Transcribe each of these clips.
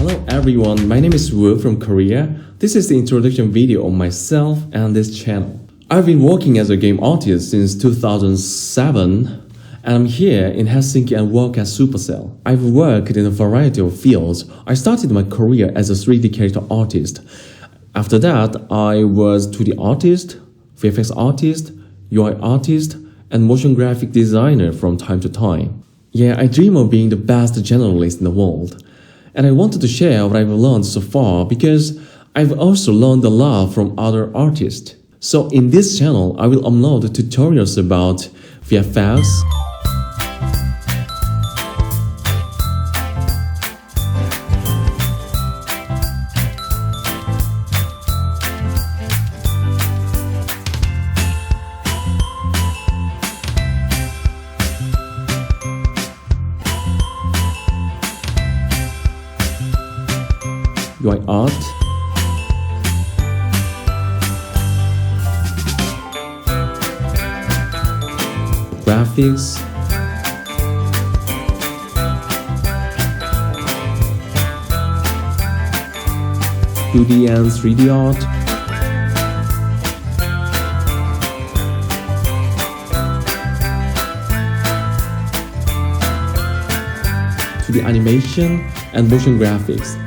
Hello everyone, my name is Wu from Korea. This is the introduction video on myself and this channel. I've been working as a game artist since 2007 and I'm here in Helsinki and work at Supercell. I've worked in a variety of fields. I started my career as a 3D character artist. After that, I was 2D artist, VFX artist, UI artist, and motion graphic designer from time to time. Yeah, I dream of being the best generalist in the world. And I wanted to share what I've learned so far because I've also learned a lot from other artists. So in this channel, I will upload tutorials about VFX, UI art, graphics, (2D and 3D art), to the animation and motion graphics.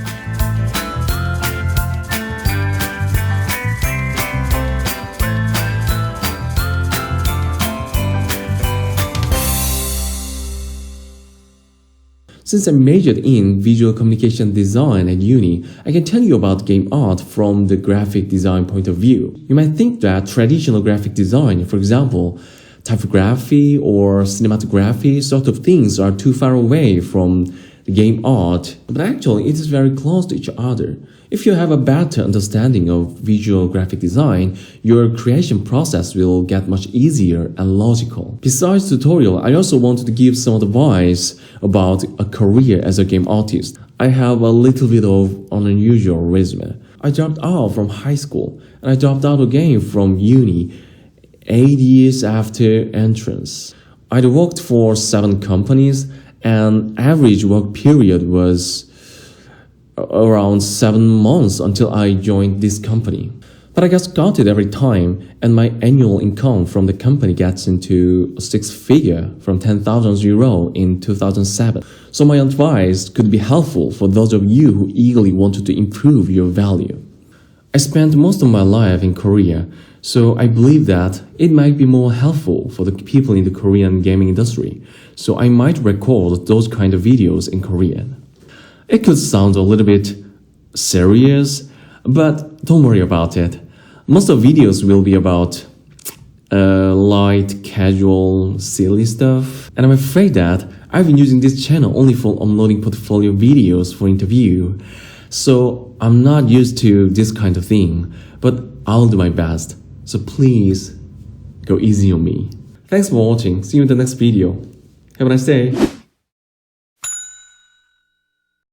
Since I majored in visual communication design at uni, I can tell you about game art from the graphic design point of view. You might think that traditional graphic design, for example, typography or cinematography sort of things are too far away from the game art, but actually it is very close to each other. If you have a better understanding of visual graphic design, your creation process will get much easier and logical. Besides tutorial, I also wanted to give some advice about a career as a game artist. I have a little bit of an unusual resume. I dropped out from high school and I dropped out again from uni 8 years after entrance. I'd worked for 7 companies and average work period was around 7 months until I joined this company. But I got started every time and my annual income from the company gets into a 6-figure from 10,000 euro in 2007. So my advice could be helpful for those of you who eagerly wanted to improve your value. I spent most of my life in Korea, so I believe that it might be more helpful for the people in the Korean gaming industry. So I might record those kind of videos in Korean. It could sound a little bit serious, but don't worry about it. Most of the videos will be about light, casual, silly stuff. And I'm afraid that I've been using this channel only for uploading portfolio videos for interview. So I'm not used to this kind of thing, but I'll do my best. So please go easy on me. Thanks for watching. See you in the next video. Have a nice day.